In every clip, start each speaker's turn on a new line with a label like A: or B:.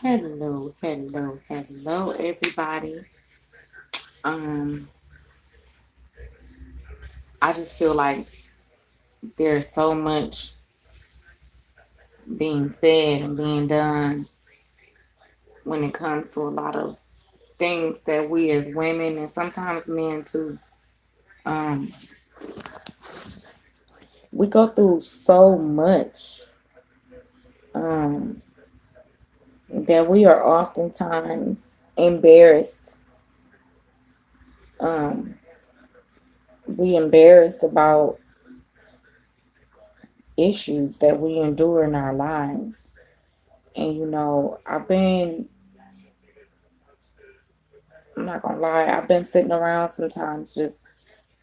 A: Hello, everybody. Um, I just feel like there's so much being said and being done when it comes to a lot of things that we as women and sometimes men too, um, we go through so much um, that we are oftentimes embarrassed. Um, we embarrassed about issues that we endure in our lives. And I'm not gonna lie, I've been sitting around sometimes just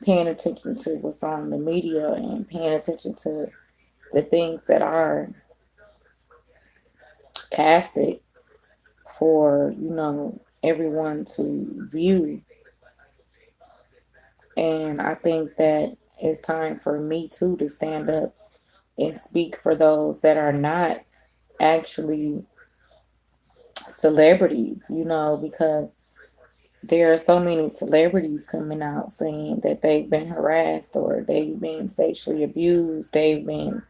A: paying attention to what's on the media and paying attention to the things that are casted for, everyone to view. And I think that it's time for me too to stand up and speak for those that are not actually celebrities, because there are so many celebrities coming out saying that they've been harassed or they've been sexually abused, they've been,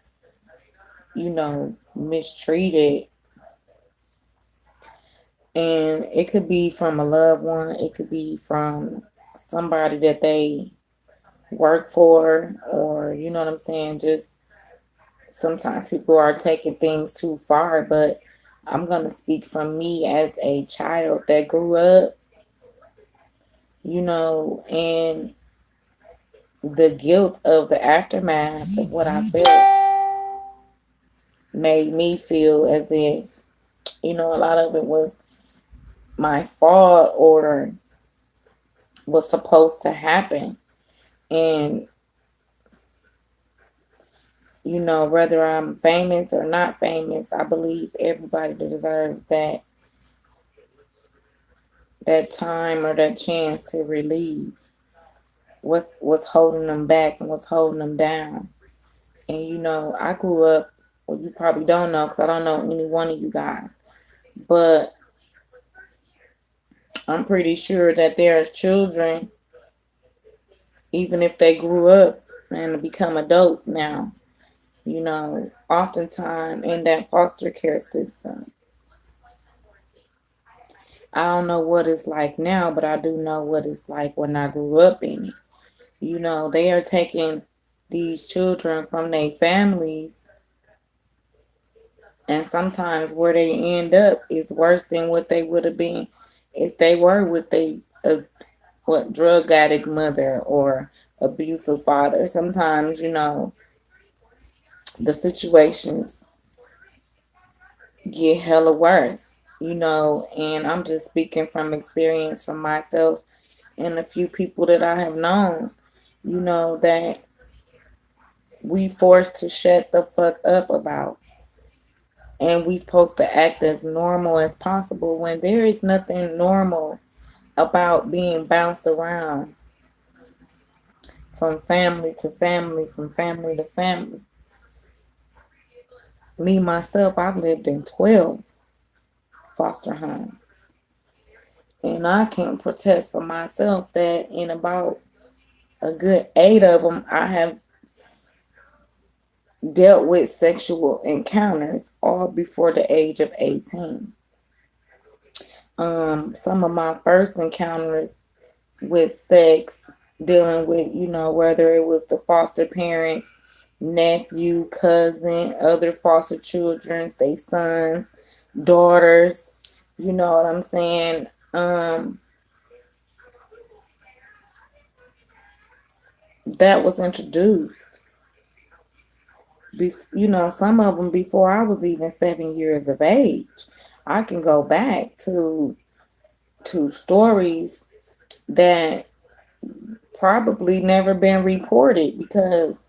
A: mistreated. And it could be from a loved one, it could be from somebody that they work for, or, you know what I'm saying? Just sometimes people are taking things too far, but I'm going to speak from me as a child that grew up, and the guilt of the aftermath of what I felt made me feel as if, a lot of it was my fault or was supposed to happen. And, whether I'm famous or not famous, I believe everybody deserves that time or that chance to relieve what's holding them back and what's holding them down. And I grew up. Well, you probably don't know because I don't know any one of you guys, but I'm pretty sure that there's children, even if they grew up and become adults now, oftentimes in that foster care system. I don't know what it's like now, but I do know what it's like when I grew up in it. They are taking these children from their families, and sometimes where they end up is worse than what they would have been if they were with a what drug addict mother or abusive father. Sometimes, the situations get hella worse, and I'm just speaking from experience from myself and a few people that I have known, that we forced to shut the fuck up about. And we supposed to act as normal as possible when there is nothing normal about being bounced around from family to family, from family to family. Me, myself, I've lived in 12 foster homes. And I can protest for myself that in about a good 8 of them, I have dealt with sexual encounters all before the age of 18. Some of my first encounters with sex, dealing with, whether it was the foster parents, nephew, cousin, other foster children, they sons, daughters, you know what I'm saying? That was introduced. Some of them before I was even 7 years of age. I can go back to stories that probably never been reported because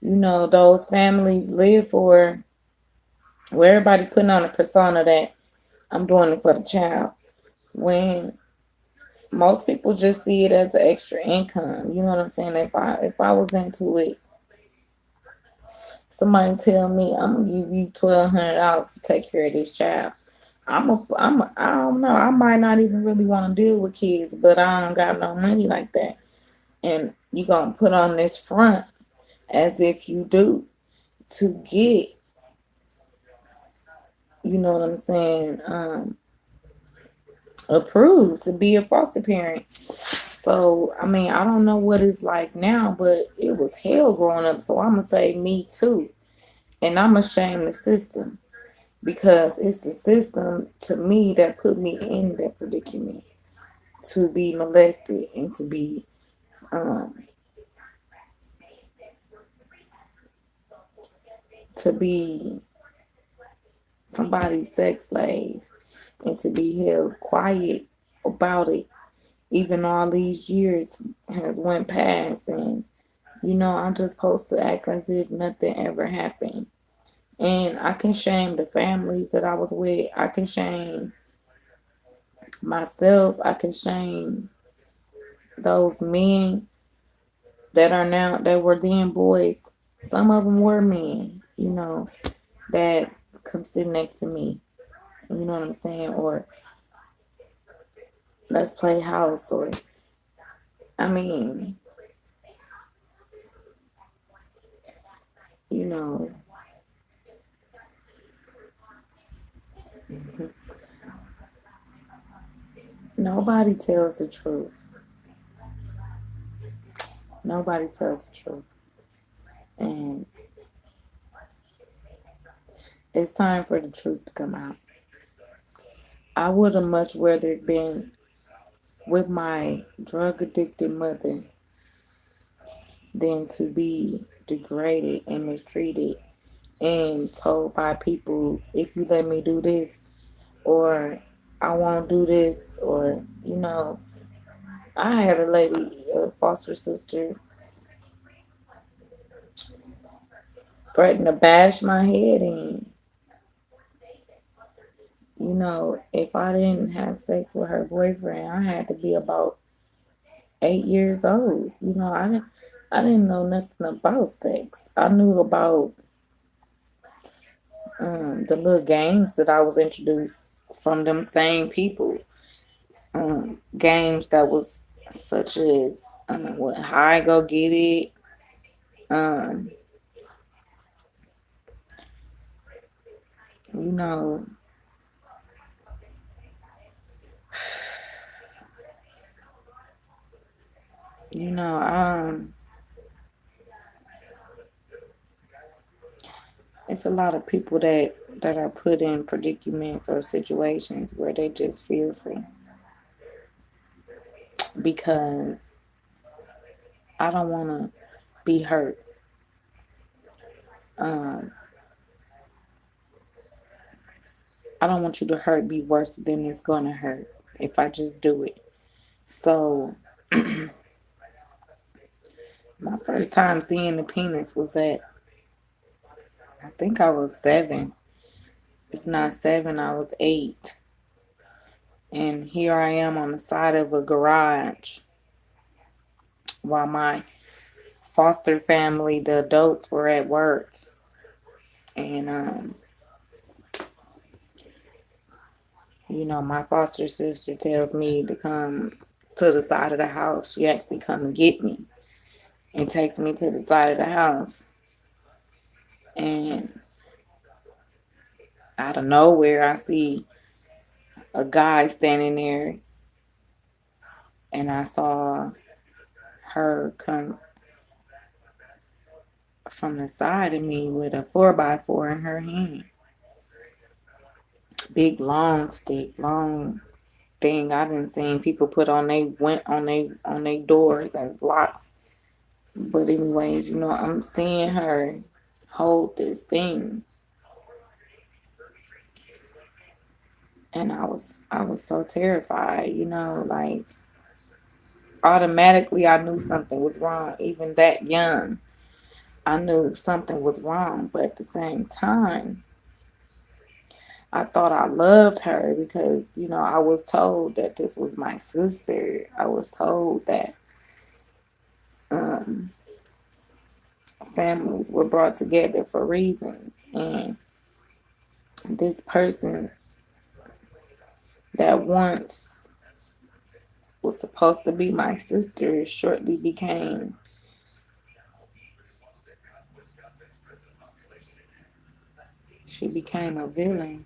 A: those families live for where everybody putting on a persona that I'm doing it for the child, when most people just see it as an extra income. You know what I'm saying? If I was into it, somebody tell me I'm gonna give you $1,200 to take care of this child. I don't know. I might not even really want to deal with kids, but I don't got no money like that. And you gonna put on this front as if you do to get, you know what I'm saying, approved to be a foster parent. So, I mean, I don't know what it's like now, but it was hell growing up. So I'm gonna say me too. And I'm gonna shame the system because it's the system to me that put me in that predicament to be molested and um to be somebody's sex slave and to be held quiet about it even all these years has went past, and I'm just supposed to act as if nothing ever happened. And I can shame the families that I was with. I can shame myself. I can shame those men that were then boys. Some of them were men, that come sit next to me. You know what I'm saying? Or let's play house. Or, I mean, you know, nobody tells the truth. Nobody tells the truth. And it's time for the truth to come out. I would have much rather been with my drug addicted mother than to be degraded and mistreated and told by people, if you let me do this, or I won't do this, or, I had a lady, a foster sister, threaten to bash my head in. If I didn't have sex with her boyfriend, I had to be about 8 years old. I didn't know nothing about sex. I knew about the little games that I was introduced from them same people. Games that was such as what high go get it. Um, you know, you know, it's a lot of people that are put in predicaments or situations where they just fearful because I don't want to be hurt. Um, I don't want you to hurt be worse than it's gonna hurt if I just do it. So my first time seeing the penis was at, I think I was 7. If not 7, I was 8. And here I am on the side of a garage while my foster family, the adults, were at work. And, my foster sister tells me to come to the side of the house. She actually come and get me and takes me to the side of the house. And out of nowhere, I see a guy standing there, and I saw her come from the side of me with a 4x4 in her hand. Big long stick, long thing. I didn't seen people put on they went on they doors as locks. But anyways, I'm seeing her hold this thing, and I was so terrified, like automatically I knew something was wrong. Even that young, I knew something was wrong, but at the same time, I thought I loved her because, I was told that this was my sister. I was told that um, families were brought together for reasons. And this person that once was supposed to be my sister shortly became she became a villain.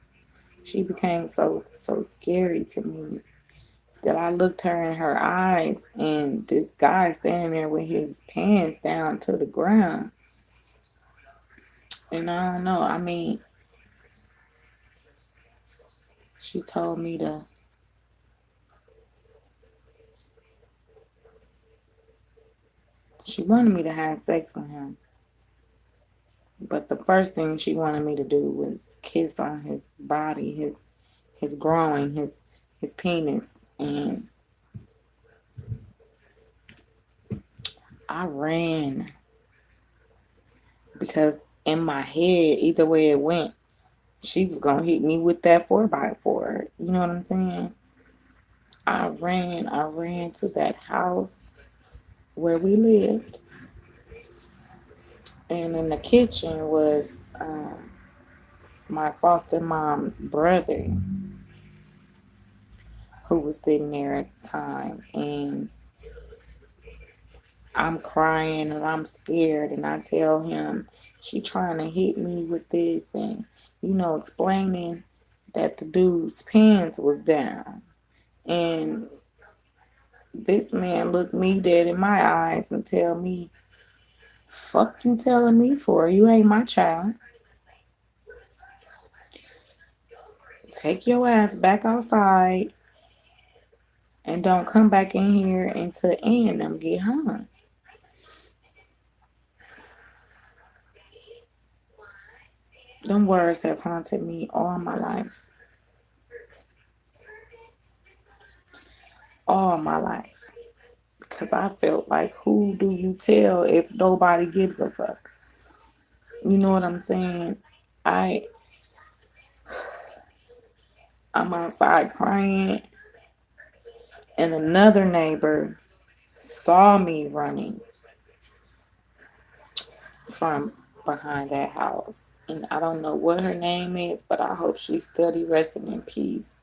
A: She became so scary to me that I looked her in her eyes, and this guy standing there with his pants down to the ground. And I don't know. I mean, she told me to. She wanted me to have sex with him, but the first thing she wanted me to do was kiss on his body, his groin, his penis, and I ran because in my head, either way it went, she was gonna hit me with that 4x4. You know what I'm saying? I ran to that house where we lived, and in the kitchen was my foster mom's brother who was sitting there at the time, and I'm crying and I'm scared, and I tell him she trying to hit me with this, and explaining that the dude's pants was down, and this man looked me dead in my eyes and tell me, "Fuck you telling me for? You ain't my child. Take your ass back outside and don't come back in here until Ann and them get home." Them words have haunted me all my life. All my life. Because I felt like, who do you tell if nobody gives a fuck? You know what I'm saying? I I'm outside crying, and another neighbor saw me running from behind that house. And I don't know what her name is, but I hope she's steady resting in peace.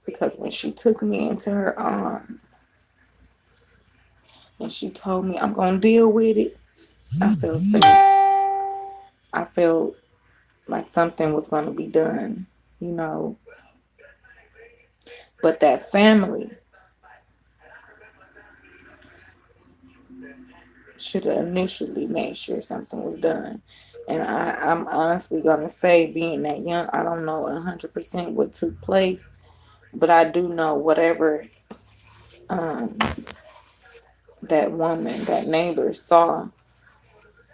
A: Because when she took me into her arms and she told me I'm gonna deal with it, I felt safe. I felt like something was gonna be done, you know. But that family should have initially made sure something was done. And I'm honestly gonna say, being that young, I don't know 100% what took place, but I do know whatever um, that woman, that neighbor saw,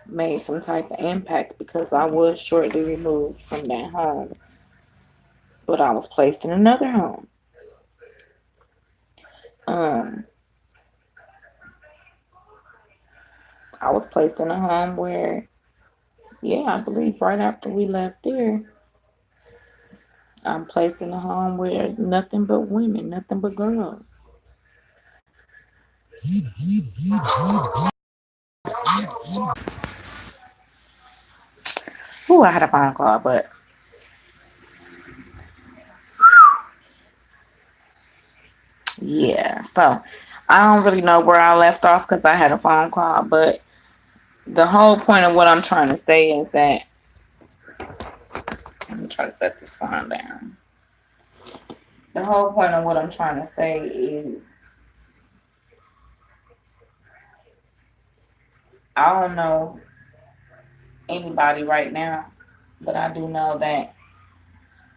A: made some type of impact, because I was shortly removed from that home, but I was placed in another home. Um, I was placed in a home where, yeah, I believe right after we left there, I'm placed in a home where nothing but women, nothing but girls. Ooh, I had a phone call, but yeah. So I don't really know where I left off because I had a phone call, but the whole point of what I'm trying to say is that, let me try to set this phone down. The whole point of what I'm trying to say is, I don't know anybody right now, but I do know that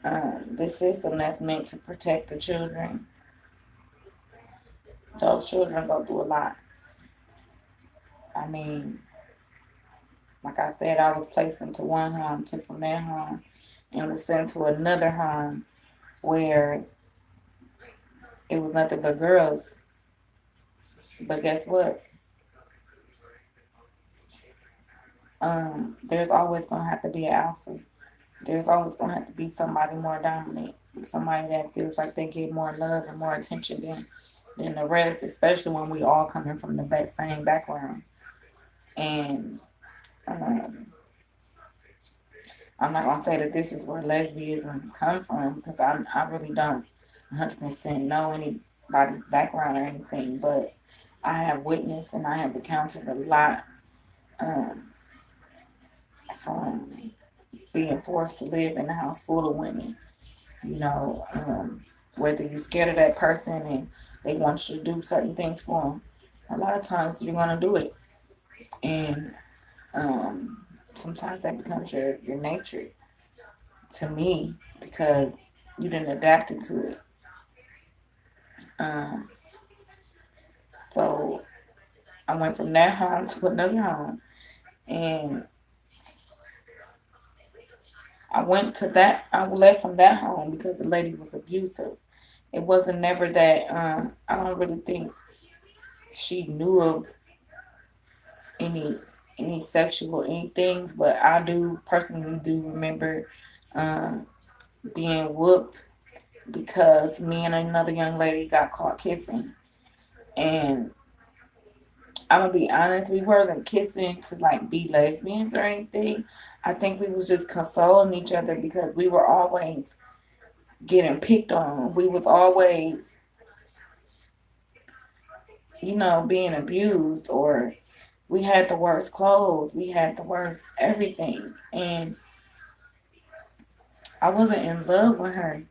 A: the system that's meant to protect the children, those children go through a lot. I mean, like I said, I was placed into one home, took from that home, and was sent to another home where it was nothing but girls. But guess what? There's always gonna have to be an alpha. There's always gonna have to be somebody more dominant, somebody that feels like they get more love and more attention than the rest, especially when we all coming from the same background. And um, I'm not gonna say that this is where lesbianism come from, because I really don't. 100% know anybody's background or anything, but I have witnessed and I have encountered a lot um, from being forced to live in a house full of women. You know, whether you're scared of that person and they want you to do certain things for them, a lot of times you're gonna do it, and sometimes that becomes your nature. To me, because you didn't adapt it to it. Um, so I went from that home to another home, and I left from that home because the lady was abusive. It wasn't never that. I don't really think she knew of any any sexual anything, but I do personally do remember um, being whooped because me and another young lady got caught kissing, and I'm gonna be honest, we wasn't kissing to like be lesbians or anything. I think we was just consoling each other because we were always getting picked on. We was always, being abused, or we had the worst clothes, we had the worst everything. And I wasn't in love with her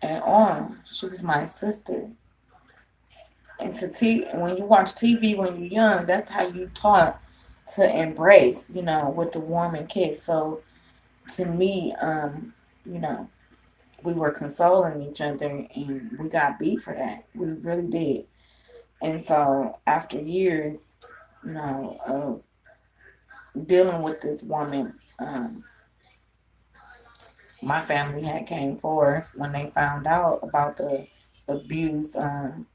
A: at all. She was my sister. And when you watch TV when you're young, that's how you taught to embrace, with the warm and kiss. So to me, you know, we were consoling each other and we got beat for that. We really did. And so after years, of dealing with this woman, my family had came forth when they found out about the abuse,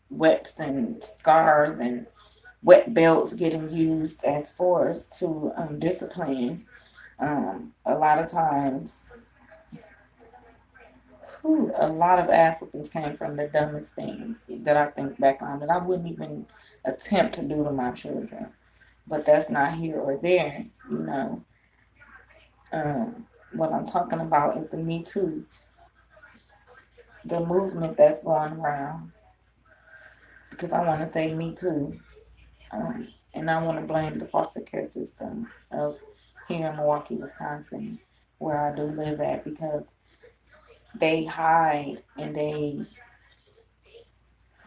A: wets and scars and wet belts getting used as force to discipline. A lot of times, a lot of ass whoopings came from the dumbest things that I think back on that I wouldn't even attempt to do to my children. But that's not here or there, you know. What I'm talking about is the Me Too, the movement that's going around. Because I want to say Me Too, and I want to blame the foster care system of here in Milwaukee, Wisconsin, where I do live at, because they hide and they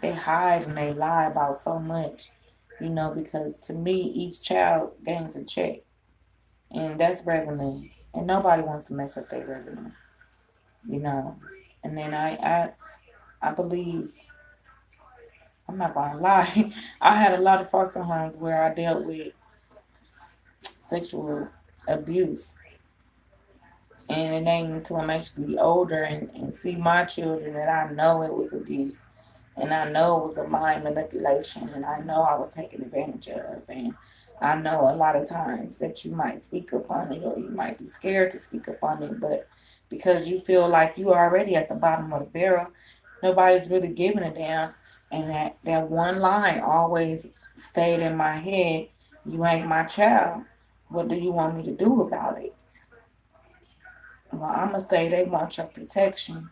A: lie about so much, because to me each child gains a check, and that's revenue, and nobody wants to mess up their revenue, you know. And then I believe, I'm not gonna lie, I had a lot of foster homes where I dealt with sexual abuse. And it ain't until I'm actually older and see my children that I know it was abuse. And I know it was a mind manipulation. And I know I was taken advantage of. And I know a lot of times that you might speak up on it, or you might be scared to speak up on it. But because you feel like you are already at the bottom of the barrel, nobody's really giving a damn. And that one line always stayed in my head: you ain't my child. What do you want me to do about it? Well, I'm going to say they want your protection.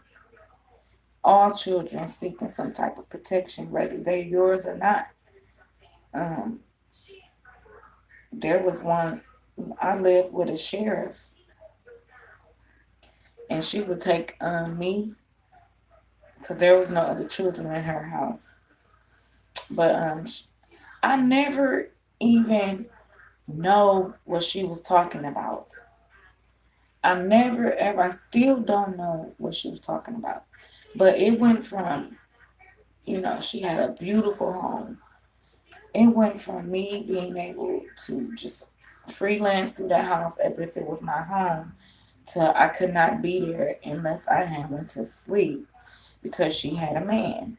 A: All children seeking some type of protection, whether they're yours or not. Um, there was one, I lived with a sheriff, and she would take me because there was no other children in her house. But I never even know what she was talking about. I never ever, I still don't know what she was talking about. But it went from, she had a beautiful home. It went from me being able to just freelance through the house as if it was my home to I could not be there unless I had went to sleep because she had a man.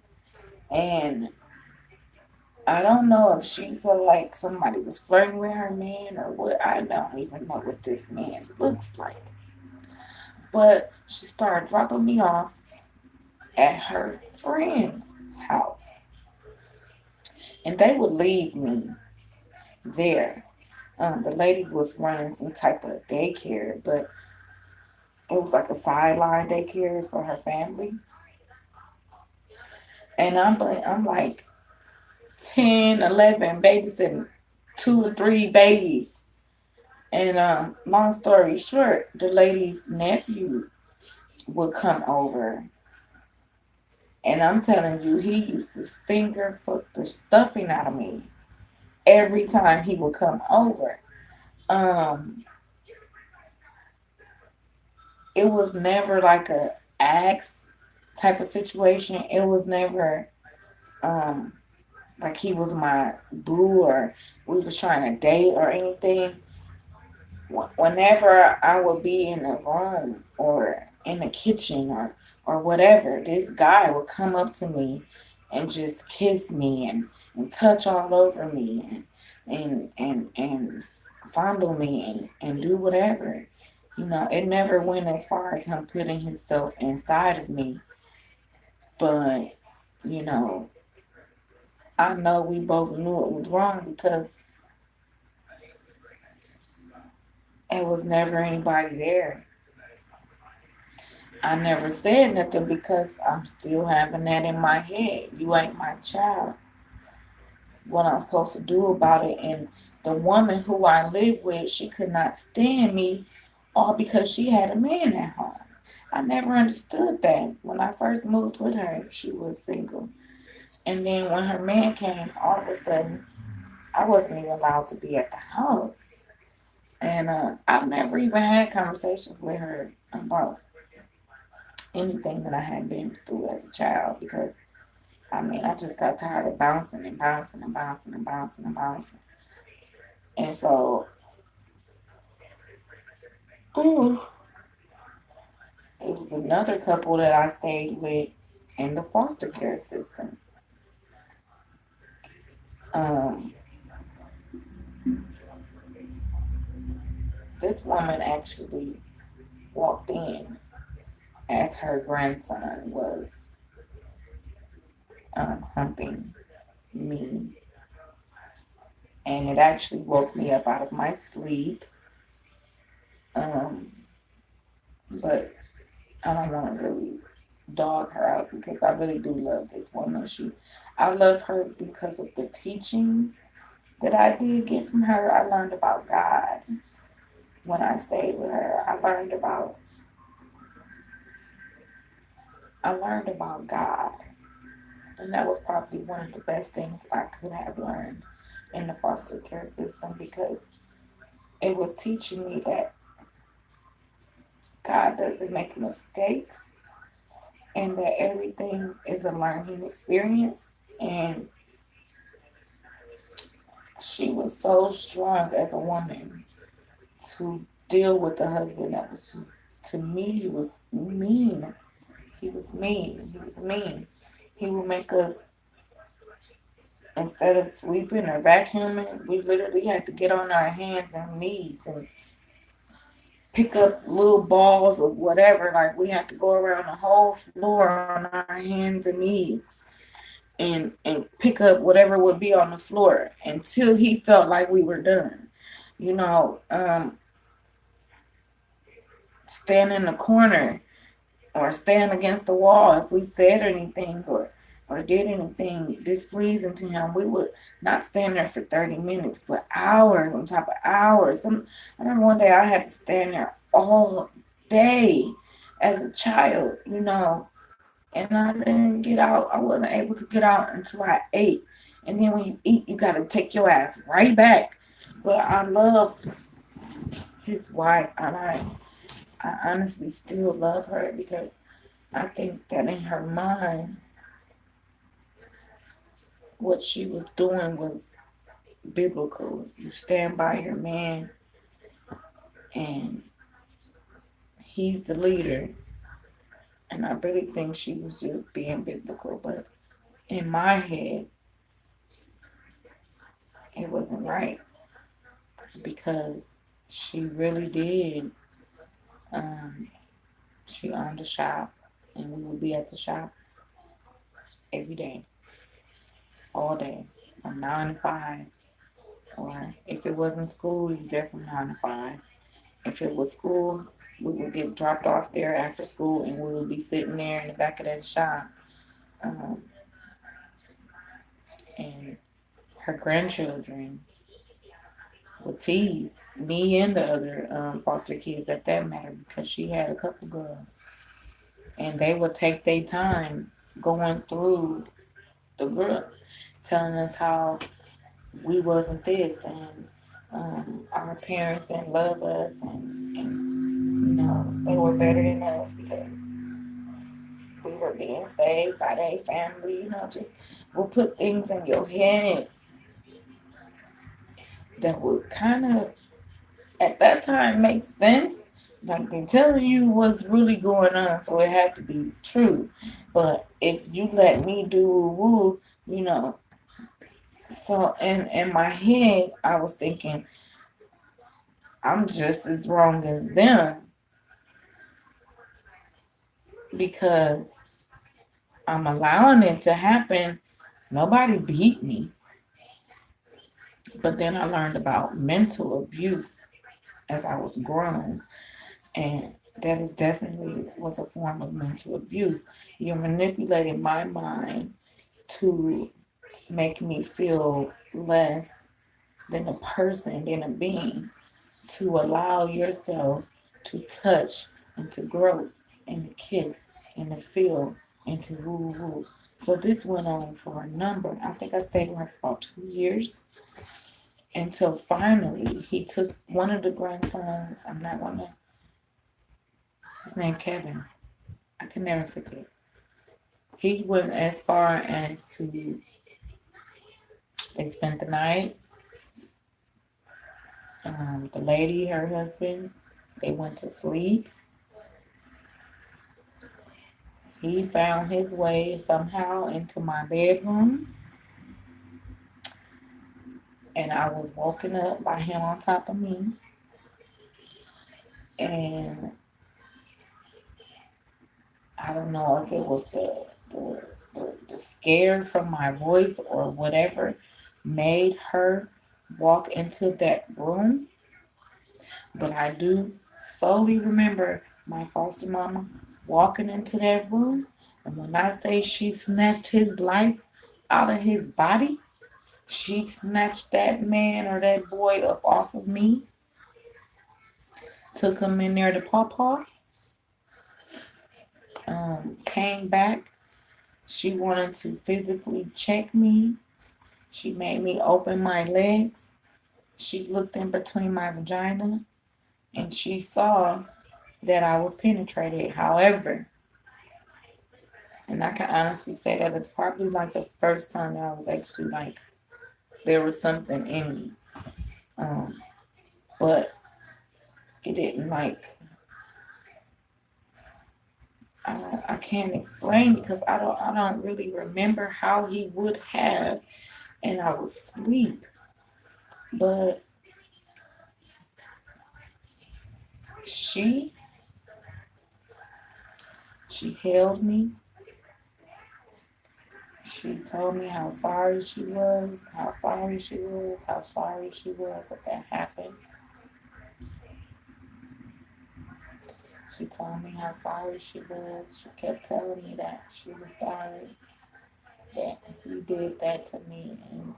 A: And I don't know if she felt like somebody was flirting with her man or what. I don't even know what this man looks like. But she started dropping me off at her friend's house. And they would leave me there. The lady was running some type of daycare, but it was like a sideline daycare for her family. And I'm like 10, 11, babysitting 2 or 3 babies. And long story short, the lady's nephew would come over. And I'm telling you, he used to finger fuck the stuffing out of me every time he would come over. Um, it was never like a axe type of situation. It was never um like he was my boo or we was trying to date or anything. Whenever I would be in the room or in the kitchen or whatever, this guy would come up to me and just kiss me and touch all over me and fondle me and do whatever. You know, it never went as far as him putting himself inside of me, but you know, I know we both knew it was wrong because it was never anybody there. I never said nothing because I'm still having that in my head. You ain't my child. What I'm supposed to do about it? And the woman who I live with, she could not stand me all because she had a man at home. I never understood that. When I first moved with her, she was single. And then when her man came, all of a sudden, I wasn't even allowed to be at the house. And I've never even had conversations with her about anything that I had been through as a child because I mean, I just got tired of bouncing and bouncing and bouncing and bouncing and bouncing. And so, oh, it was another couple that I stayed with in the foster care system. Um, this woman actually walked in as her grandson was humping me, and it actually woke me up out of my sleep. Um, but I don't want to really dog her out because I really do love this woman. I love her because of the teachings that I did get from her. I learned about God when I stayed with her. I learned about God, and that was probably one of the best things I could have learned in the foster care system because it was teaching me that God doesn't make mistakes and that everything is a learning experience. And she was so strong as a woman to deal with a husband that was just, to me, he was mean. He was mean. He was mean. He would make us, instead of sweeping or vacuuming, we literally had to get on our hands and knees and pick up little balls of whatever. Like we had to go around the whole floor on our hands and knees and pick up whatever would be on the floor until he felt like we were done. You know, stand in the corner or stand against the wall if we said anything or did anything displeasing to him. We would not stand there for 30 minutes, but hours on top of hours. I remember one day I had to stand there all day as a child, you know, and I didn't get out. I wasn't able to get out until I ate. And then when you eat, you got to take your ass right back. But I love his wife, and I honestly still love her because I think that in her mind, what she was doing was biblical. You stand by your man, and he's the leader. And I really think she was just being biblical. But in my head, it wasn't right because she really did. Um, she owned a shop, and we would be at the shop every day, all day, from 9 to 5. Or if it wasn't school, he was there from 9 to 5. If it was school, we would get dropped off there after school and we would be sitting there in the back of that shop. Um, And her grandchildren would tease me and the other foster kids at that matter because she had a couple girls. And they would take their time going through the girls, telling us how we wasn't this and our parents didn't love us and they were better than us because we were being saved by their family, just will put things in your head that would kind of at that time make sense. Like they're telling you what's really going on, so it had to be true. But if you let me do woo, you know, so in my head I was thinking I'm just as wrong as them because I'm allowing it to happen. Nobody beat me. But then I learned about mental abuse as I was growing. And that is definitely was a form of mental abuse. You're manipulating my mind to make me feel less than a person, than a being, to allow yourself to touch and to grow and to kiss and to feel and to woo woo. So this went on for a number. I think I stayed with her for about 2 years until finally he took one of the grandsons. I'm not gonna. His name Kevin. I can never forget. He went as far as to they spent the night. The lady, her husband, they went to sleep. He found his way somehow into my bedroom, and I was woken up by him on top of me. And I don't know if it was the scare from my voice or whatever made her walk into that room. But I do solely remember my foster mama walking into that room. And when I say she snatched his life out of his body, she snatched that man or that boy up off of me, took him in there to Pawpaw, came back. She wanted to physically check me. She made me open my legs. She looked in between my vagina and she saw that I was penetrated. However, and I can honestly say that it's probably like the first time that I was actually like, there was something in me. Um, but it didn't like, I can't explain because I don't really remember how he would have, and I was asleep. But she, she held me. She told me how sorry she was, how sorry she was, how sorry she was that happened. She told me how sorry she was. She kept telling me that she was sorry that he did that to me. And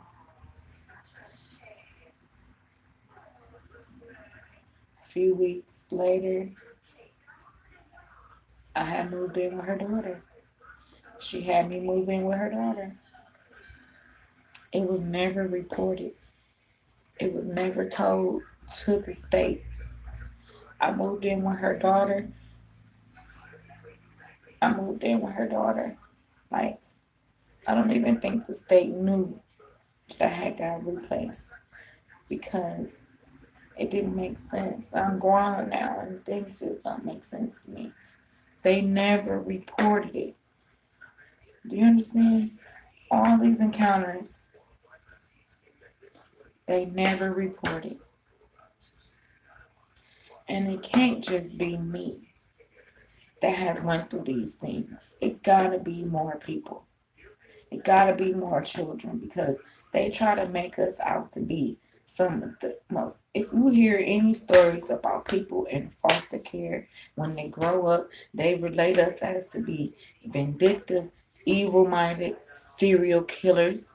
A: a few weeks later, I had moved in with her daughter. She had me move in with her daughter. It was never reported. It was never told to the state. I moved in with her daughter. I moved in with her daughter. Like, I don't even think the state knew that I had got replaced because it didn't make sense. I'm grown now and things just don't make sense to me. They never reported it. Do you understand? All these encounters, they never reported. And it can't just be me that has went through these things. It gotta be more people. It gotta be more children because they try to make us out to be some of the most. If you hear any stories about people in foster care, when they grow up, they relate us as to be vindictive, evil minded serial killers.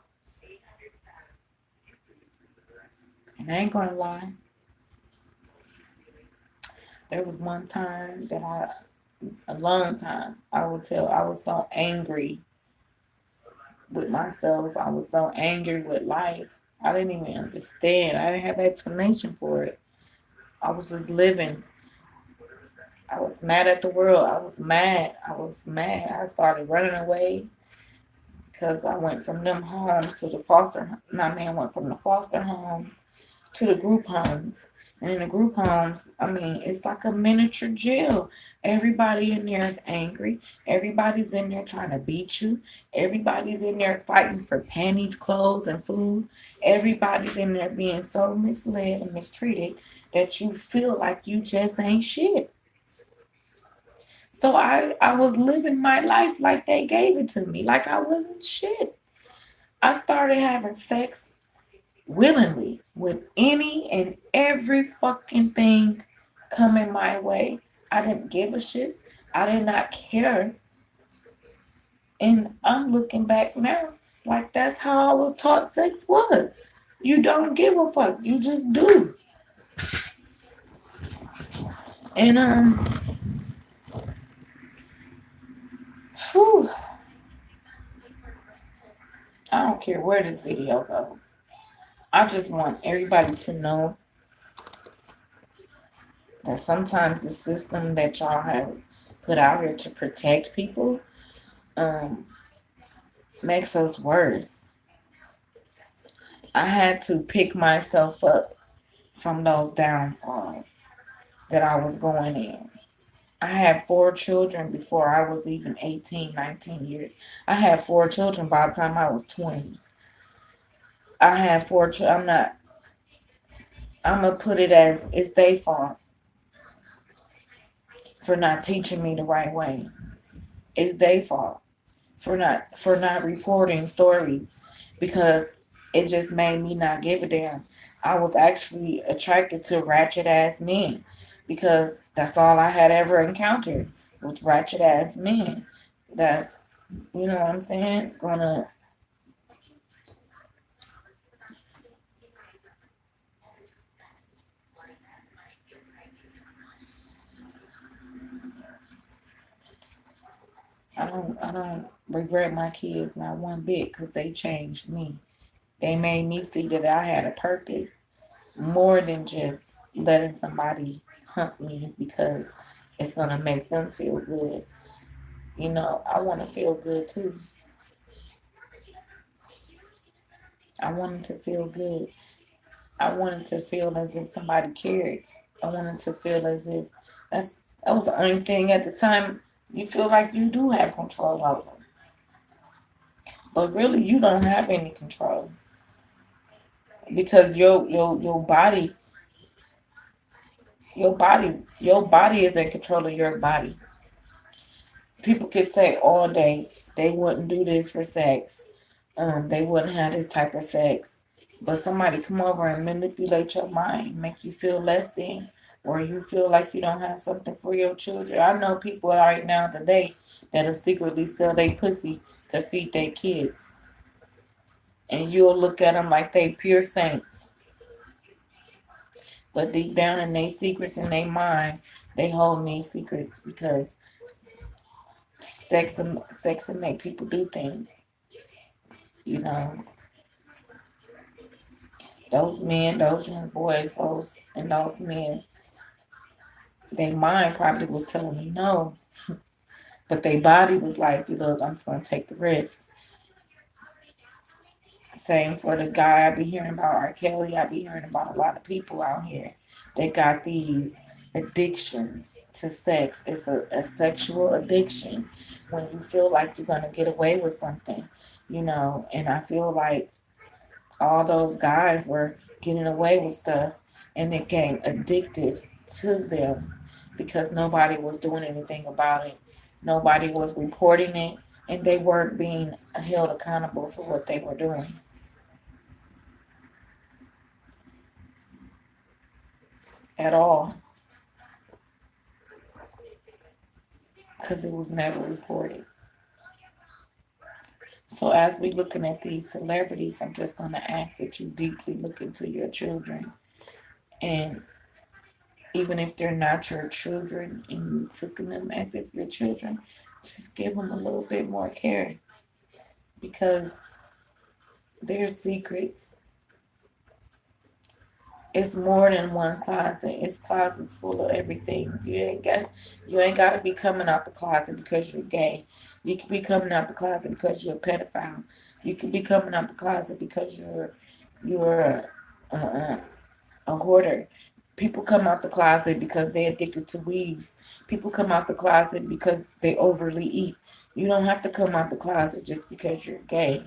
A: And I ain't gonna lie, there was one time that a long time, I would tell, I was so angry with myself. I was so angry with life. I didn't even understand. I didn't have explanation for it. I was just living. I was mad at the world. I was mad. I was mad. I started running away because I went from them homes to the foster. My man went from the foster homes to the group homes. And in the group homes, I mean, it's like a miniature jail. Everybody in there is angry. Everybody's in there trying to beat you. Everybody's in there fighting for panties, clothes, and food. Everybody's in there being so misled and mistreated that you feel like you just ain't shit. So I was living my life like they gave it to me, like I wasn't shit. I started having sex willingly with any and every fucking thing coming my way. I didn't give a shit. I did not care. And I'm looking back now, like that's how I was taught sex was. You don't give a fuck. You just do. And whew, I don't care where this video goes. I just want everybody to know that sometimes the system that y'all have put out here to protect people um, makes us worse. I had to pick myself up from those downfalls that I was going in. I had four children before I was even 18, 19 years. I had four children by the time I was 20. I had four children. I'm going to put it as it's their fault for not teaching me the right way. It's their fault for not reporting stories because it just made me not give a damn. I was actually attracted to ratchet ass men because that's all I had ever encountered with ratchet ass men. That's you know what I'm saying? Gonna I don't regret my kids not one bit because they changed me. They made me see that I had a purpose more than just letting somebody hunt me because it's gonna make them feel good. I want to feel good too. I wanted to feel good. I wanted to feel as if somebody cared. I wanted to feel as if that's that was the only thing at the time you feel like you do have control over. But really you don't have any control because your body is in control of your body. People could say all day they wouldn't do this for sex. They wouldn't have this type of sex. But somebody come over and manipulate your mind, make you feel less than, or you feel like you don't have something for your children. I know people right now today that'll secretly sell their pussy to feed their kids, and you'll look at them like they pure saints. But deep down in their secrets in their mind, they hold these secrets because sex and make people do things. You know, those men, those young boys, those men, their mind probably was telling me no, but their body was like, look, I'm just gonna take the risk. Same for the guy I be hearing about, R. Kelly. I be hearing about a lot of people out here. They got these addictions to sex. It's a sexual addiction when you feel like you're gonna get away with something. And I feel like all those guys were getting away with stuff and it became addictive to them because nobody was doing anything about it. Nobody was reporting it and they weren't being held accountable for what they were doing at all because it was never reported. So as we looking at these celebrities, I'm just gonna ask that you deeply look into your children, and even if they're not your children and you took them as if your children, just give them a little bit more care, because their secrets, it's more than one closet. It's closets full of everything. You ain't got to be coming out the closet because you're gay. You could be coming out the closet because you're a pedophile. You could be coming out the closet because you're a, a hoarder. People come out the closet because they're addicted to weaves. People come out the closet because they overly eat. You don't have to come out the closet just because you're gay.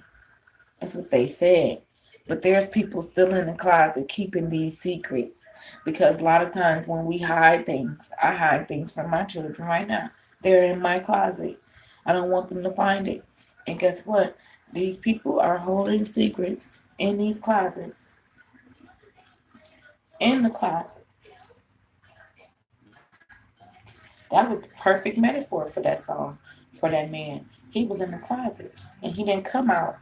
A: That's what they said. But there's people still in the closet keeping these secrets, because a lot of times when we hide things, I hide things from my children right now. They're in my closet. I don't want them to find it. And guess what? These people are holding secrets in these closets, in the closet. That was the perfect metaphor for that song, for that man. He was in the closet and he didn't come out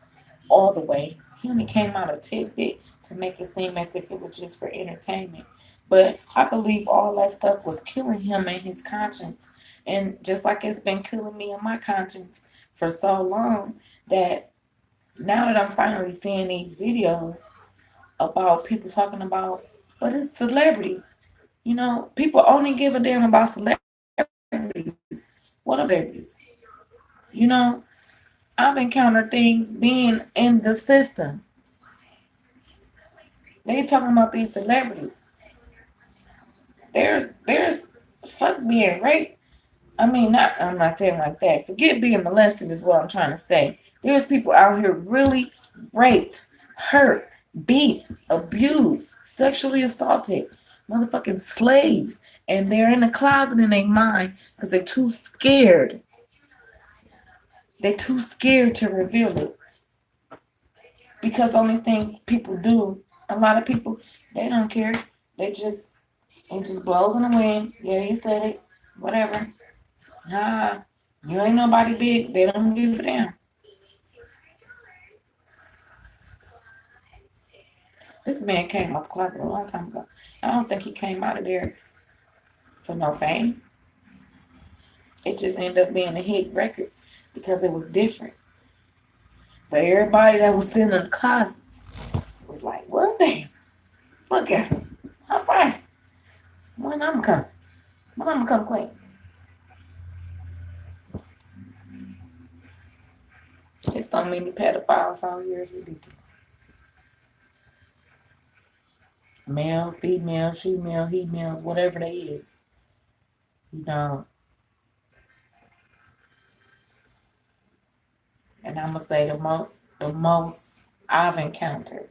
A: all the way. He only came out a tidbit to make it seem as if it was just for entertainment. But I believe all that stuff was killing him and his conscience. And just like it's been killing me and my conscience for so long, that now that I'm finally seeing these videos about people talking about, but it's celebrities. People only give a damn about celebrities. What are celebrities? You know, I've encountered things being in the system. They talking about these celebrities. There's fuck being raped. I mean, not I'm not saying like that. Forget being molested is what I'm trying to say. There's people out here really raped, hurt, beat, abused, sexually assaulted, motherfucking slaves, and they're in the closet in their mind because they're too scared. They're too scared to reveal it, because only thing people do, a lot of people, they don't care. They just It just blows in the wind. Yeah, you said it. Whatever. Ah, you ain't nobody big. They don't give a damn. This man came out the closet a long time ago. I don't think he came out of there for no fame. It just ended up being a hit record because it was different. But everybody that was sitting in the closets was like, well, damn, look at him. All right. When I'm coming. When I'm gonna come clean. There's so many pedophiles out here. It's ridiculous. Male, female, female, he males, whatever they is. You know, and I'm gonna say the most I've encountered,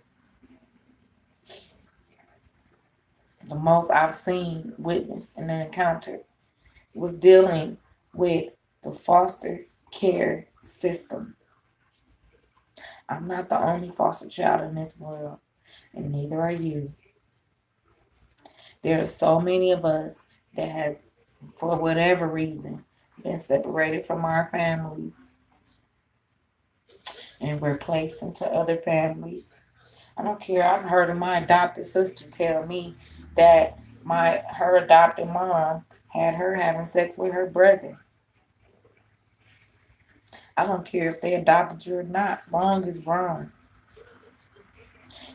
A: the most I've seen, witnessed, and encountered was dealing with the foster care system. I'm not the only foster child in this world, and neither are you. There are so many of us that have, for whatever reason, been separated from our families and we're placed into other families. I don't care. I've heard of my adopted sister tell me that my her adopted mom had her having sex with her brother. I don't care if they adopted you or not. Wrong is wrong.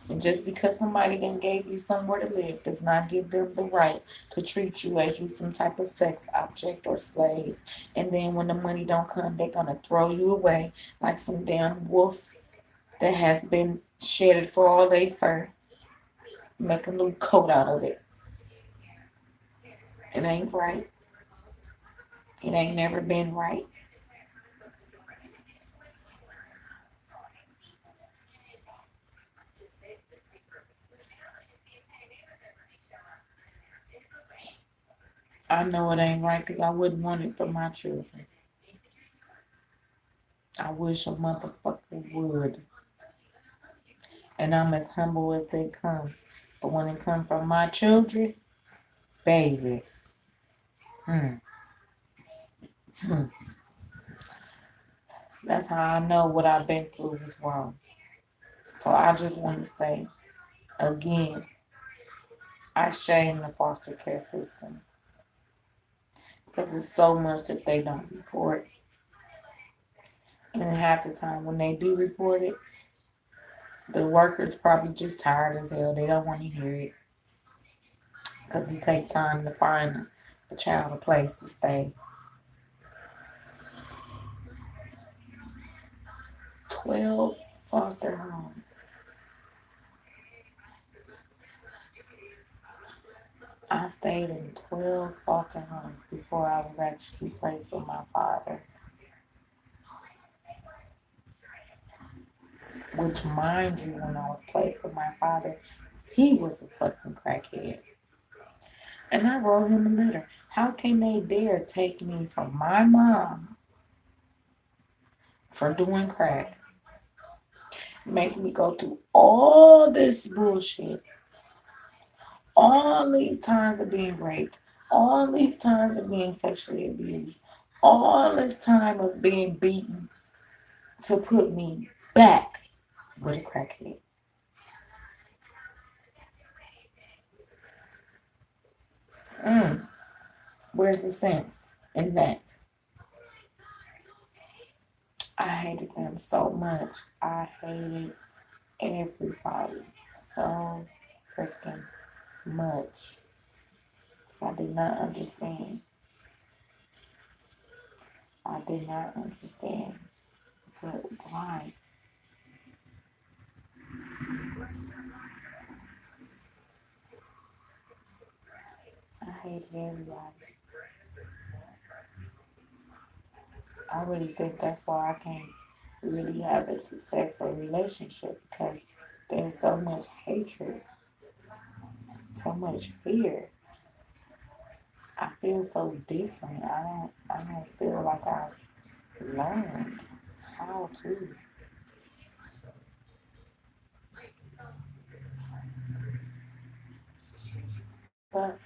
A: And just because somebody then gave you somewhere to live does not give them the right to treat you as you some type of sex object or slave. And then when the money don't come, they're gonna throw you away like some damn wolf that has been shedded for all they fur. Make a new coat out of it. It ain't right. It ain't never been right. I know it ain't right because I wouldn't want it for my children. I wish a motherfucker would. And I'm as humble as they come. But when it comes from my children, baby, hmm, hmm, That's how I know what I've been through was wrong. So I just want to say again, I shame the foster care system because it's so much that they don't report. And half the time when they do report it, the workers probably just tired as hell. They don't want to hear it because it takes time to find a child a place to stay. 12 foster homes. I stayed in 12 foster homes before I was actually placed with my father. Which, mind you, when I was placed with my father, he was a fucking crackhead. And I wrote him a letter. How can they dare take me from my mom for doing crack? Make me go through all this bullshit, all these times of being raped, all these times of being sexually abused, all this time of being beaten to put me back with a crackhead. Where's the sense in that? I hated them so much. I hated everybody so freaking much. Because I did not understand. I did not understand. But why? I hated everybody. I really think that's why I can't really have a successful relationship because there's so much hatred, so much fear. I feel so different. I don't feel like I've learned how to. But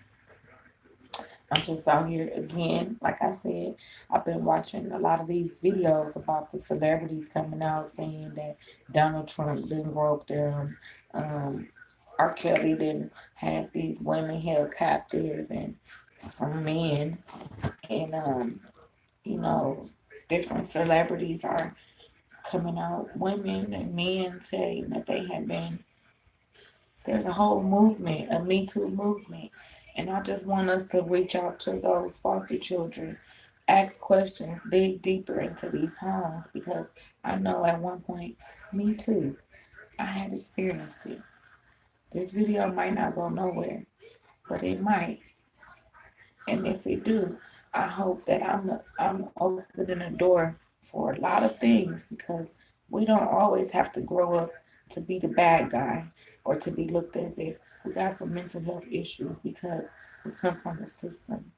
A: I'm just out here again. Like I said, I've been watching a lot of these videos about the celebrities coming out saying that Donald Trump didn't rope them. Um, R. Kelly didn't have these women held captive and some men. And, you know, different celebrities are coming out, women and men saying that they have been. There's a whole movement, a Me Too movement. And I just want us to reach out to those foster children, ask questions, dig deeper into these homes because I know at one point, me too, I had experienced it. This video might not go nowhere, but it might. And if it do, I hope that I'm opening a door for a lot of things because we don't always have to grow up to be the bad guy or to be looked as if we got some mental health issues because we come from the system.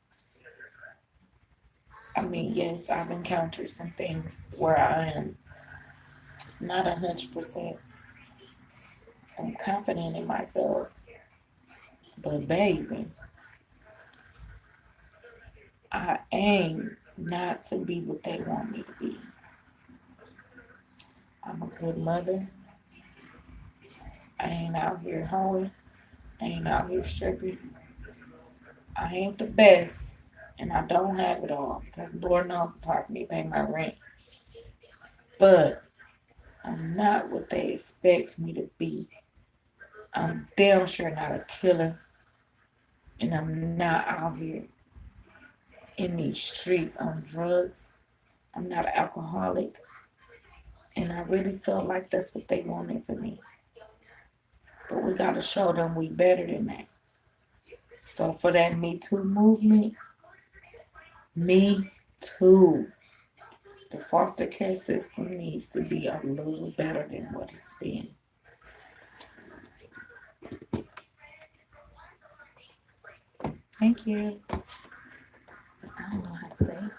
A: I mean, yes, I've encountered some things where I am not 100% confident in myself, but baby, I aim not to be what they want me to be. I'm a good mother. I ain't out here hoeing. I ain't out here stripping. I ain't the best, and I don't have it all because Lord knows it's hard for me to pay my rent. But I'm not what they expect me to be. I'm damn sure not a killer, and I'm not out here in these streets on drugs. I'm not an alcoholic, and I really felt like that's what they wanted for me. But we gotta show them we better than that. So for that Me Too movement, me too. The foster care system needs to be a little better than what it's been. Thank you. I don't know how to say.